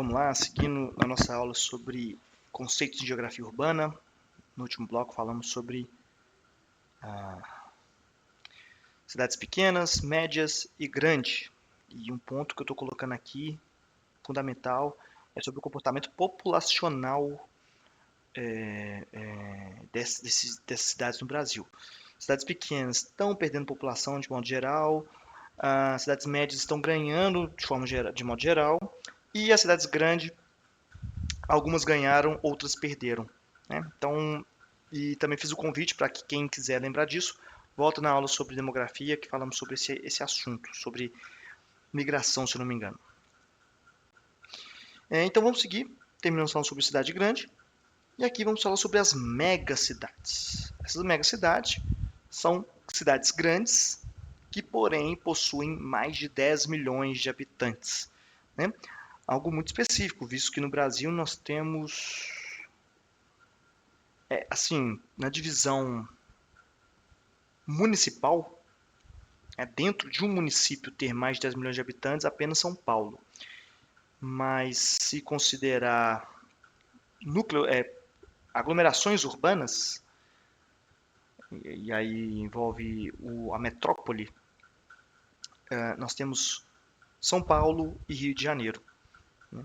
vamos lá, seguindo a nossa aula sobre conceitos de geografia urbana. No último bloco falamos sobre cidades pequenas, médias e grandes. E um ponto que eu estou colocando aqui, fundamental, é sobre o comportamento populacional dessas cidades no Brasil. Cidades pequenas estão perdendo população de modo geral, as cidades médias estão ganhando de modo geral, e as cidades grandes, algumas ganharam, outras perderam, né? Então, e também fiz o convite para que quem quiser lembrar disso, volta na aula sobre demografia, que falamos sobre esse assunto, sobre migração, se eu não me engano. Então vamos seguir, terminamos falando sobre cidade grande, e aqui vamos falar sobre as megacidades. Essas megacidades são cidades grandes, que porém possuem mais de 10 milhões de habitantes, né? Algo muito específico, visto que no Brasil nós temos, assim, na divisão municipal, dentro de um município ter mais de 10 milhões de habitantes, apenas São Paulo. Mas se considerar aglomerações urbanas, e aí envolve a metrópole, nós temos São Paulo e Rio de Janeiro, né?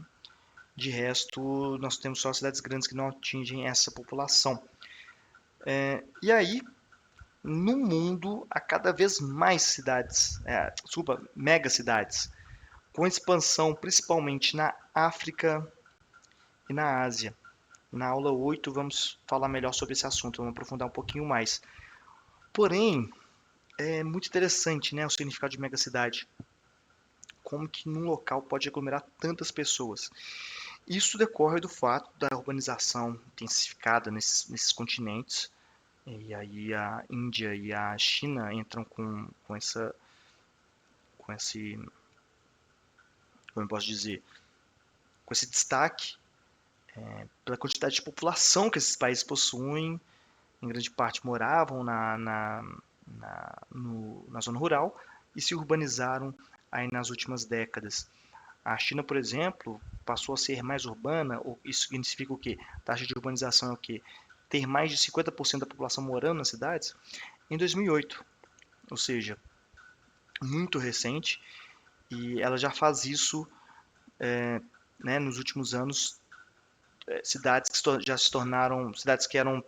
De resto, nós temos só cidades grandes que não atingem essa população. E aí, no mundo, há cada vez mais cidades, megacidades, com expansão principalmente na África e na Ásia. Na aula 8 vamos falar melhor sobre esse assunto, vamos aprofundar um pouquinho mais. Porém, é muito interessante, né, o significado de megacidade. Como que num local pode aglomerar tantas pessoas. Isso decorre do fato da urbanização intensificada nesses continentes. E aí a Índia e a China entram com esse, como eu posso dizer, com esse destaque pela quantidade de população que esses países possuem. Em grande parte moravam na zona rural e se urbanizaram aí nas últimas décadas. A China, por exemplo, passou a ser mais urbana. Isso significa o quê? A taxa de urbanização é o quê? Ter mais de 50% da população morando nas cidades em 2008, ou seja, muito recente, e ela já faz isso, né, nos últimos anos. Cidades que já se tornaram cidades que eram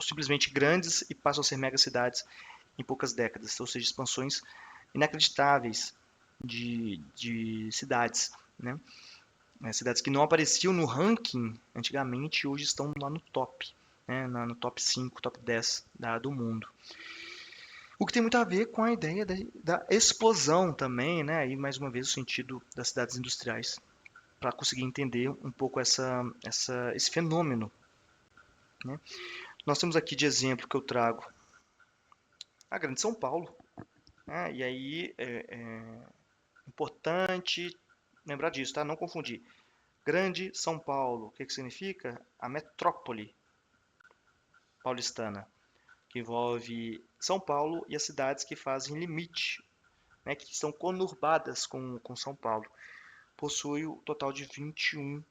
simplesmente grandes e passam a ser megacidades em poucas décadas, ou seja, expansões inacreditáveis de cidades, né? Cidades que não apareciam no ranking antigamente, hoje estão lá no top, né? No top 5, top 10 do mundo. O que tem muito a ver com a ideia da explosão também, né? Aí, mais uma vez, o sentido das cidades industriais, para conseguir entender um pouco esse fenômeno, né? Nós temos aqui de exemplo que eu trago a Grande São Paulo, né? E aí é importante lembrar disso, tá? Não confundir. Grande São Paulo, o que significa? A metrópole paulistana, que envolve São Paulo e as cidades que fazem limite, né, que estão conurbadas com São Paulo. Possui o total de 21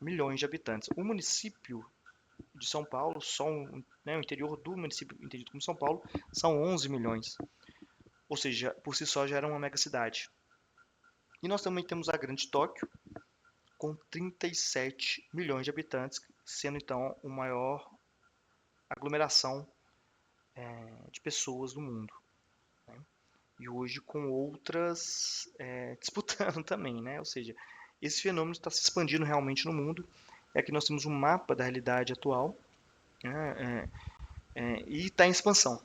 milhões de habitantes. O município de São Paulo, o interior do município entendido como São Paulo, são 11 milhões. Ou seja, por si só já era uma megacidade. E nós também temos a Grande Tóquio, com 37 milhões de habitantes, sendo então a maior aglomeração de pessoas no mundo, né? E hoje com outras disputando também, né? Ou seja, esse fenômeno está se expandindo realmente no mundo. E aqui nós temos um mapa da realidade atual, né? E está em expansão,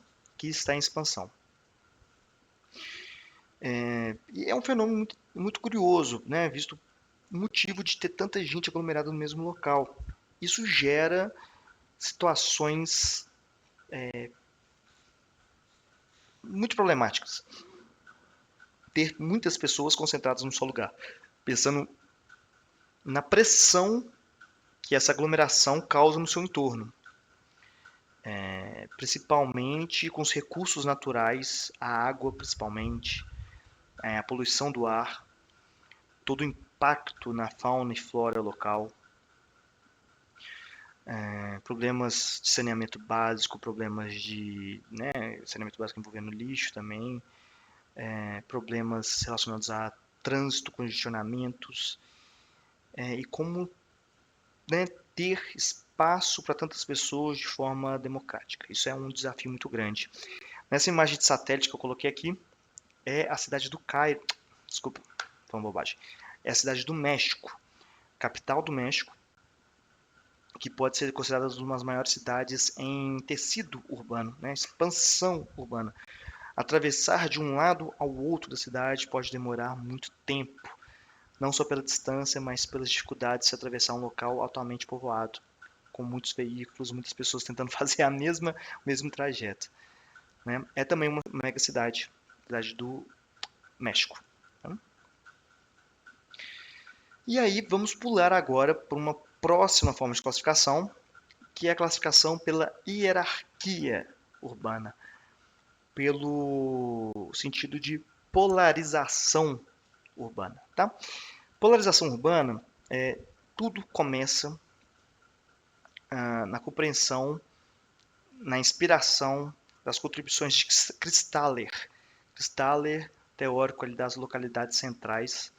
E é um fenômeno muito, muito curioso, né? Visto o motivo de ter tanta gente aglomerada no mesmo local. Isso gera situações muito problemáticas. Ter muitas pessoas concentradas num só lugar. Pensando na pressão que essa aglomeração causa no seu entorno. Principalmente com os recursos naturais, a água principalmente, a poluição do ar, todo o impacto na fauna e flora local, problemas de saneamento básico, problemas de saneamento básico envolvendo lixo também, problemas relacionados a trânsito, congestionamentos, e como, né, ter espaço para tantas pessoas de forma democrática. Isso é um desafio muito grande. Nessa imagem de satélite que eu coloquei aqui, é a cidade do Cairo. Desculpa, foi uma bobagem. É a cidade do México, capital do México, que pode ser considerada uma das maiores cidades em tecido urbano, né? Expansão urbana. Atravessar de um lado ao outro da cidade pode demorar muito tempo, não só pela distância, mas pelas dificuldades de se atravessar um local altamente povoado, com muitos veículos, muitas pessoas tentando fazer o mesmo trajeto, né? É também uma mega cidade, cidade do México. Tá? E aí vamos pular agora para uma próxima forma de classificação, que é a classificação pela hierarquia urbana, pelo sentido de polarização urbana. Tá? Polarização urbana, tudo começa na compreensão, na inspiração das contribuições de Kristaller. Kristaller, teórico ali das localidades centrais,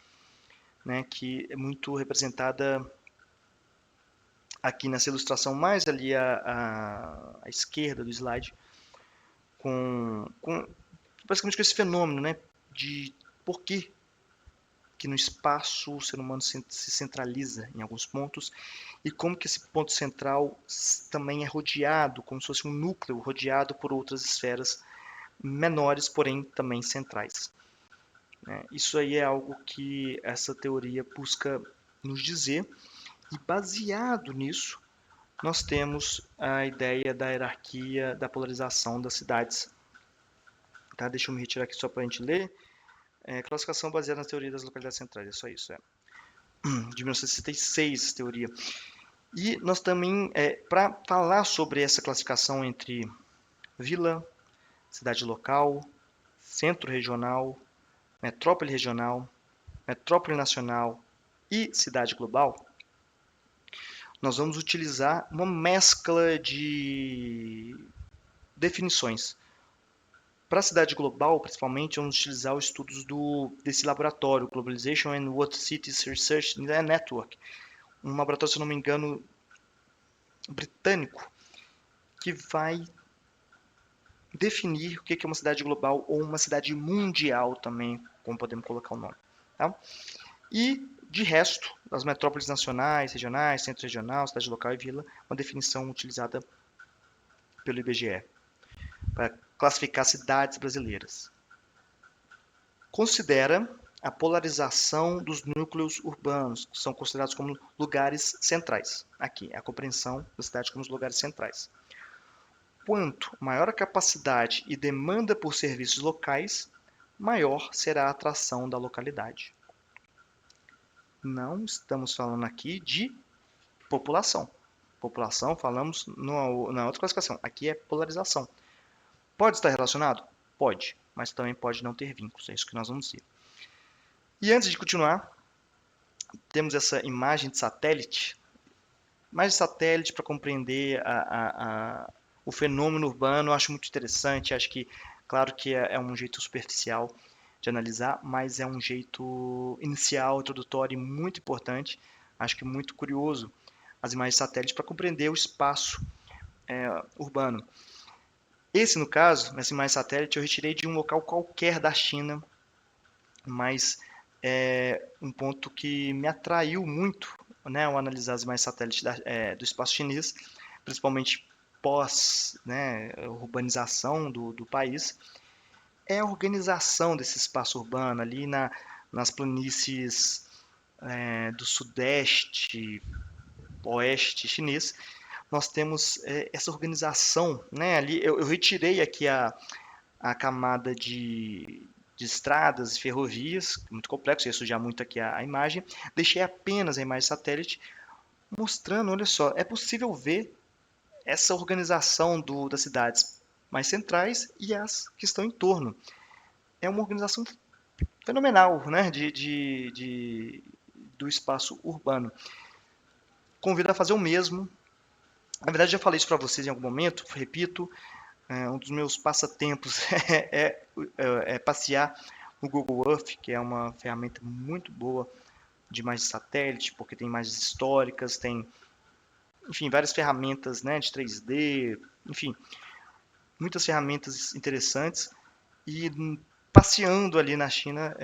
né, que é muito representada aqui nessa ilustração, mais ali à esquerda do slide, basicamente com esse fenômeno, né, de por que no espaço o ser humano se centraliza em alguns pontos e como que esse ponto central também é rodeado, como se fosse um núcleo rodeado por outras esferas menores, porém também centrais. Isso aí é algo que essa teoria busca nos dizer, e baseado nisso, nós temos a ideia da hierarquia, da polarização das cidades. Tá? Deixa eu me retirar aqui só para a gente ler. Classificação baseada na teoria das localidades centrais, é só isso. De 1966, teoria. E nós também, para falar sobre essa classificação entre vila, cidade local, centro regional, metrópole regional, metrópole nacional e cidade global, nós vamos utilizar uma mescla de definições. Para a cidade global, principalmente, vamos utilizar os estudos desse laboratório, Globalization and World Cities Research Network, um laboratório, se não me engano, britânico, que vai definir o que é uma cidade global ou uma cidade mundial também, como podemos colocar o nome. Tá? E, de resto, as metrópoles nacionais, regionais, centro regional, cidade local e vila, uma definição utilizada pelo IBGE para classificar cidades brasileiras. Considera a polarização dos núcleos urbanos, que são considerados como lugares centrais. Aqui, a compreensão da cidade como os lugares centrais. Quanto maior a capacidade e demanda por serviços locais, maior será a atração da localidade. Não estamos falando aqui de população. População, falamos na outra classificação. Aqui é polarização. Pode estar relacionado? Pode, mas também pode não ter vínculos. É isso que nós vamos ver. E antes de continuar, temos essa imagem de satélite. Imagem de satélite para compreender o fenômeno urbano, eu acho muito interessante. Acho que, claro que é um jeito superficial de analisar, mas é um jeito inicial, introdutório e muito importante. Acho que muito curioso as imagens de satélite para compreender o espaço urbano. Esse, no caso, nessa imagem de satélite, eu retirei de um local qualquer da China, mas é um ponto que me atraiu muito, né, ao analisar as imagens de satélite do espaço chinês, principalmente pós, né, urbanização do país, é a organização desse espaço urbano ali nas planícies do sudeste, oeste chinês. Nós temos essa organização, né, ali eu retirei aqui a camada de estradas e ferrovias, muito complexo, ia sujar muito aqui a imagem. Deixei apenas a imagem satélite, mostrando, olha só, é possível ver essa organização das cidades mais centrais e as que estão em torno. É uma organização fenomenal, né, de do espaço urbano. Convido a fazer o mesmo. Na verdade, já falei isso para vocês em algum momento, repito, um dos meus passatempos é passear no Google Earth, que é uma ferramenta muito boa de imagens de satélite, porque tem imagens históricas, tem, enfim, várias ferramentas, né, de 3D, enfim, muitas ferramentas interessantes. E passeando ali na China,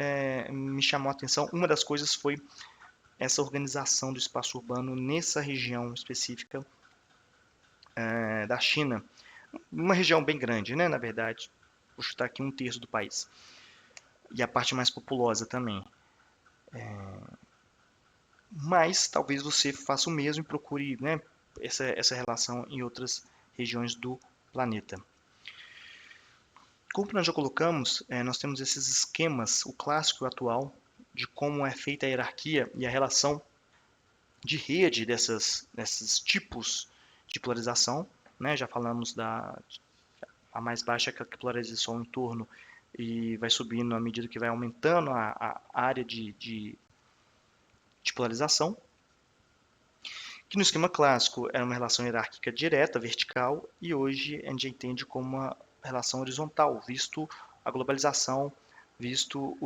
me chamou a atenção. Uma das coisas foi essa organização do espaço urbano nessa região específica da China. Uma região bem grande, né, na verdade. Vou chutar aqui 1/3 do país. E a parte mais populosa também. Mas talvez você faça o mesmo e procure, né, essa relação em outras regiões do planeta. Como nós já colocamos, nós temos esses esquemas, o clássico e o atual, de como é feita a hierarquia e a relação de rede desses tipos de polarização. Né? Já falamos a mais baixa, que polariza só um entorno e vai subindo à medida que vai aumentando a área de polarização. Que no esquema clássico era uma relação hierárquica direta, vertical, e hoje a gente entende como uma relação horizontal, visto a globalização, visto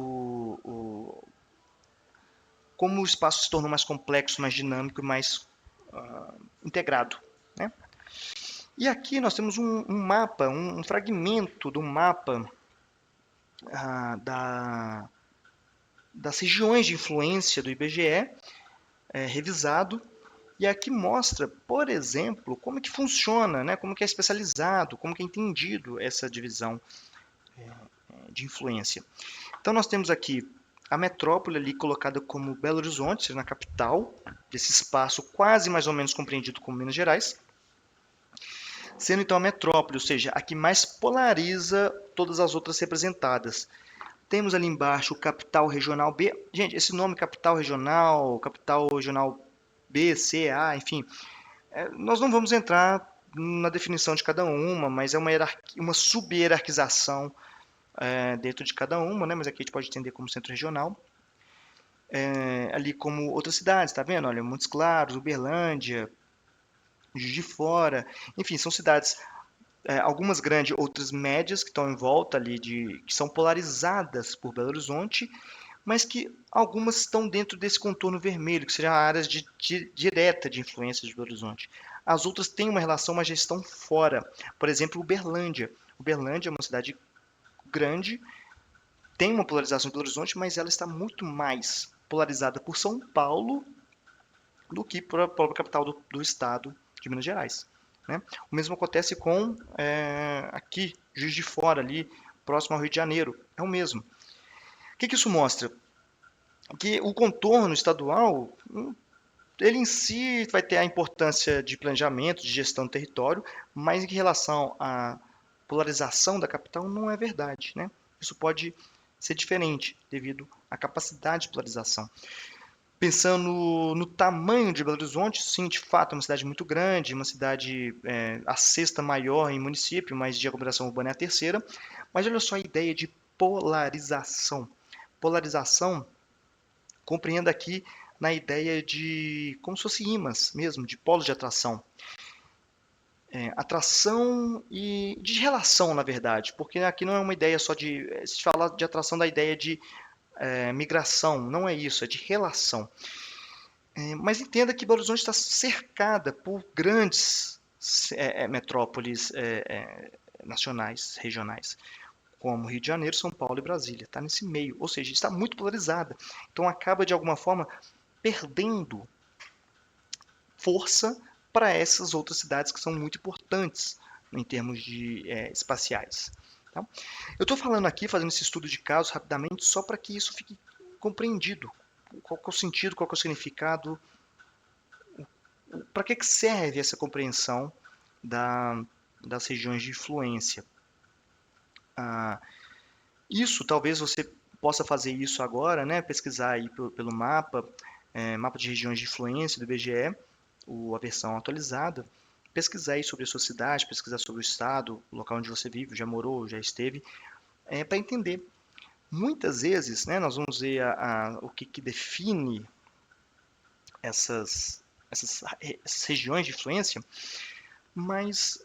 como o espaço se tornou mais complexo, mais dinâmico e mais integrado. Né? E aqui nós temos um mapa, um fragmento do mapa das regiões de influência do IBGE, revisado. E aqui mostra, por exemplo, como que funciona, né? Como que é especializado, como que é entendido essa divisão de influência. Então nós temos aqui a metrópole ali colocada como Belo Horizonte, na capital, desse espaço quase mais ou menos compreendido como Minas Gerais, sendo então a metrópole, ou seja, a que mais polariza todas as outras representadas. Temos ali embaixo o capital regional B. Gente, esse nome capital regional B, C, A, enfim, nós não vamos entrar na definição de cada uma, mas é uma sub-hierarquização dentro de cada uma, né? Mas aqui a gente pode entender como centro regional. Ali como outras cidades, tá vendo? Olha, Montes Claros, Uberlândia, Juiz de Fora, enfim, são cidades, algumas grandes, outras médias, que estão em volta ali, que são polarizadas por Belo Horizonte, mas que algumas estão dentro desse contorno vermelho, que seriam áreas direta de influência de Belo Horizonte. As outras têm uma relação, mas já estão fora. Por exemplo, Uberlândia. Uberlândia é uma cidade grande, tem uma polarização de Belo Horizonte, mas ela está muito mais polarizada por São Paulo do que por a própria capital do estado de Minas Gerais. Né? O mesmo acontece com aqui, Juiz de Fora, ali próximo ao Rio de Janeiro. É o mesmo. O que isso mostra? Que o contorno estadual, ele em si vai ter a importância de planejamento, de gestão do território, mas em relação à polarização da capital não é verdade. Né? Isso pode ser diferente devido à capacidade de polarização. Pensando no tamanho de Belo Horizonte, sim, de fato, é uma cidade muito grande, uma cidade a sexta maior em município, mas de aglomeração urbana é a terceira. Mas olha só a ideia de polarização. Polarização, compreenda aqui na ideia de como se fosse ímãs mesmo, de polos de atração. Atração e de relação, na verdade, porque aqui não é uma ideia só de... Se fala de atração da ideia de migração, não é isso, é de relação. Mas entenda que Belo Horizonte está cercada por grandes metrópoles nacionais, regionais, como Rio de Janeiro, São Paulo e Brasília. Está nesse meio, ou seja, está muito polarizada. Então acaba, de alguma forma, perdendo força para essas outras cidades que são muito importantes em termos de espaciais. Tá? Eu estou falando aqui, fazendo esse estudo de casos rapidamente, só para que isso fique compreendido. Qual que é o sentido, qual que é o significado, para que serve essa compreensão das regiões de influência. Isso, talvez você possa fazer isso agora, né? Pesquisar aí pelo mapa, mapa de regiões de influência do IBGE, a versão atualizada, pesquisar aí sobre a sua cidade, pesquisar sobre o estado, o local onde você vive, já morou, já esteve, para entender. Muitas vezes, né, nós vamos ver o que define essas regiões de influência, mas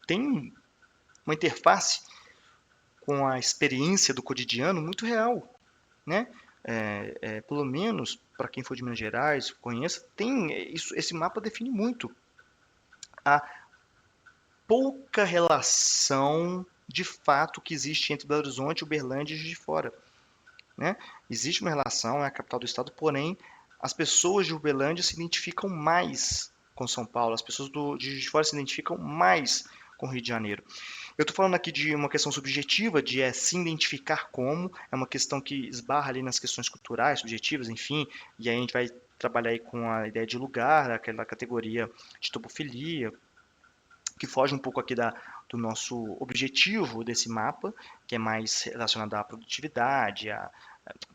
tem uma interface com a experiência do cotidiano muito real, né? Pelo menos para quem for de Minas Gerais, conheça, tem isso, esse mapa define muito a pouca relação de fato que existe entre Belo Horizonte, Uberlândia e Juiz de Fora, né? Existe uma relação, é a capital do estado, porém as pessoas de Uberlândia se identificam mais com São Paulo, as pessoas de Juiz de Fora se identificam mais com o Rio de Janeiro. Eu estou falando aqui de uma questão subjetiva, de se identificar como, é uma questão que esbarra ali nas questões culturais, subjetivas, enfim, e aí a gente vai trabalhar aí com a ideia de lugar, aquela categoria de topofilia, que foge um pouco aqui do nosso objetivo desse mapa, que é mais relacionado à produtividade, à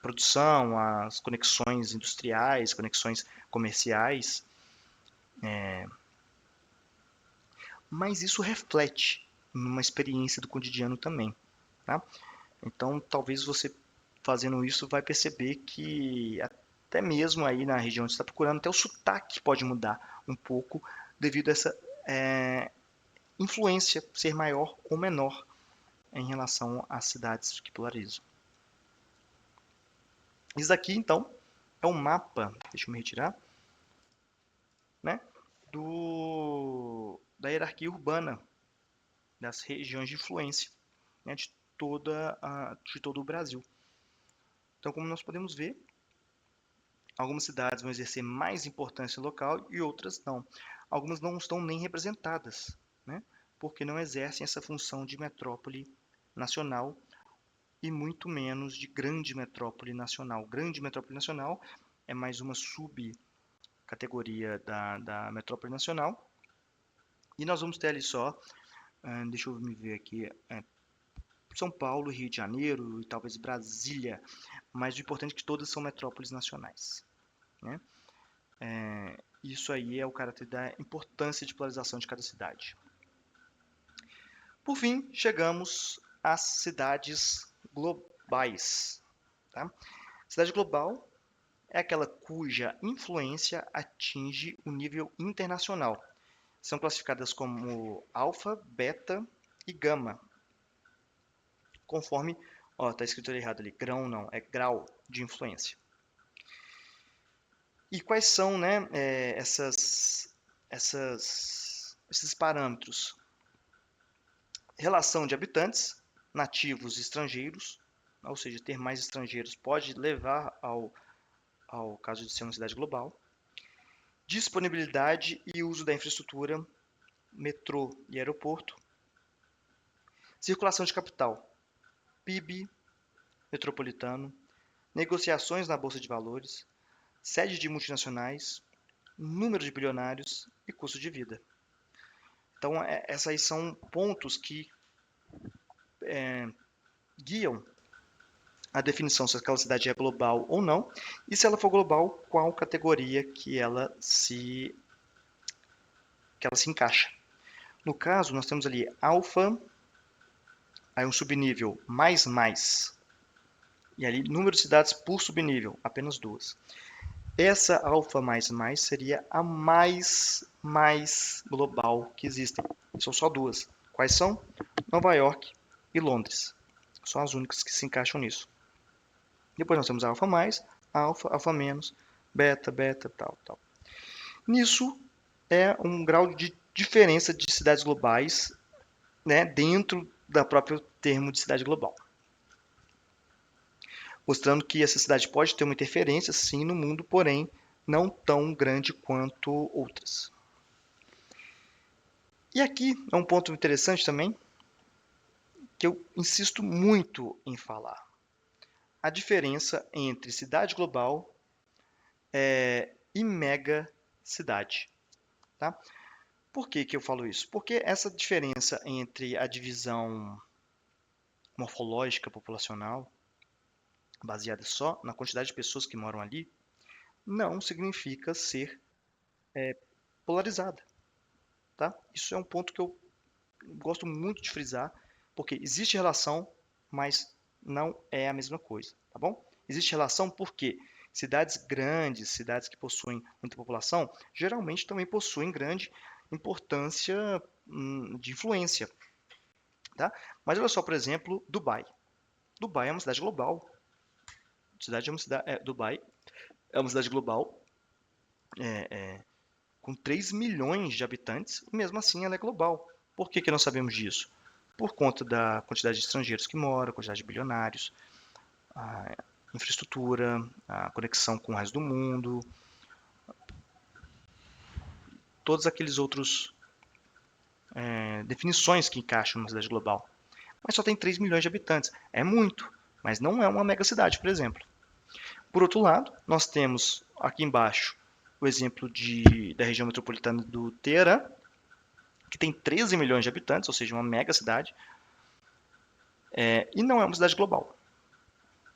produção, às conexões industriais, conexões comerciais, mas isso reflete numa experiência do cotidiano também, tá? Então, talvez você fazendo isso vai perceber que até mesmo aí na região que você está procurando, até o sotaque pode mudar um pouco devido a essa influência ser maior ou menor em relação às cidades que polarizam. Isso daqui, então, é um mapa, deixa eu me retirar, né, da hierarquia urbana, das regiões de influência, né, de todo o Brasil. Então, como nós podemos ver, algumas cidades vão exercer mais importância local e outras não. Algumas não estão nem representadas, né, porque não exercem essa função de metrópole nacional e muito menos de grande metrópole nacional. Grande metrópole nacional é mais uma subcategoria da metrópole nacional. E nós vamos ter ali só, deixa eu me ver aqui, São Paulo, Rio de Janeiro e talvez Brasília, mas o importante é que todas são metrópoles nacionais, né? Isso aí é o caráter da importância de polarização de cada cidade. Por fim, chegamos às cidades globais. Tá? Cidade global é aquela cuja influência atinge o nível internacional. São classificadas como alfa, beta e gama, conforme, está escrito errado ali, grão não, é grau de influência. E quais são, né, esses parâmetros? Relação de habitantes, nativos e estrangeiros, ou seja, ter mais estrangeiros pode levar ao caso de ser uma cidade global. Disponibilidade e uso da infraestrutura, metrô e aeroporto. Circulação de capital, PIB metropolitano, negociações na bolsa de valores, sede de multinacionais, número de bilionários e custo de vida. Então, esses aí são pontos que guiam a definição se aquela cidade é global ou não, e se ela for global, qual categoria que ela se encaixa. No caso, nós temos ali alfa, aí um subnível mais, e ali número de cidades por subnível, apenas duas. Essa alfa mais seria a mais global que existem. São só duas. Quais são? Nova York e Londres. São as únicas que se encaixam nisso. Depois nós temos a alfa mais, alfa menos, beta, tal. Nisso é um grau de diferença de cidades globais, né, dentro da própria termo de cidade global. Mostrando que essa cidade pode ter uma interferência, sim, no mundo, porém não tão grande quanto outras. E aqui é um ponto interessante também, que eu insisto muito em falar. A diferença entre cidade global e mega cidade. Tá? Por que eu falo isso? Porque essa diferença entre a divisão morfológica populacional, baseada só na quantidade de pessoas que moram ali, não significa ser polarizada. Tá? Isso é um ponto que eu gosto muito de frisar, porque existe relação, mas não é a mesma coisa, tá bom? Existe relação por quê? Cidades grandes, cidades que possuem muita população, geralmente também possuem grande importância de influência, tá? Mas olha só, por exemplo, Dubai. Dubai é uma cidade global. Dubai é uma cidade global com 3 milhões de habitantes, e mesmo assim ela é global. Por que que nós sabemos disso? Por conta da quantidade de estrangeiros que moram, a quantidade de bilionários, a infraestrutura, a conexão com o resto do mundo, todos aqueles outros definições que encaixam numa cidade global. Mas só tem 3 milhões de habitantes. É muito, mas não é uma mega cidade, por exemplo. Por outro lado, nós temos aqui embaixo o exemplo da região metropolitana do Teherã, que tem 13 milhões de habitantes, ou seja, uma mega cidade, e não é uma cidade global,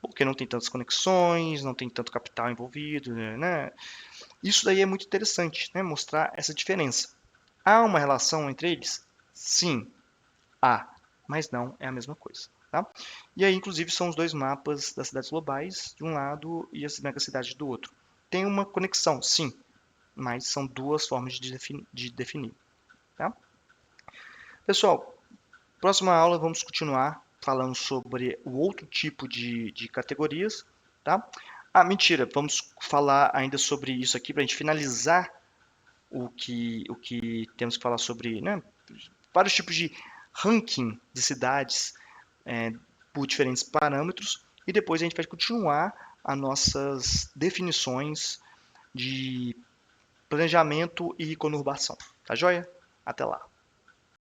porque não tem tantas conexões, não tem tanto capital envolvido, né? Isso daí é muito interessante, né? Mostrar essa diferença. Há uma relação entre eles? Sim, há, mas não é a mesma coisa. Tá? E aí, inclusive, são os dois mapas das cidades globais de um lado e as megacidades do outro. Tem uma conexão, sim, mas são duas formas de definir. Tá? Pessoal, próxima aula vamos continuar falando sobre o outro tipo de categorias. Tá? Ah, mentira, vamos falar ainda sobre isso aqui para a gente finalizar o que temos que falar sobre, né, vários tipos de ranking de cidades por diferentes parâmetros e depois a gente vai continuar as nossas definições de planejamento e conurbação. Tá joia? Até lá!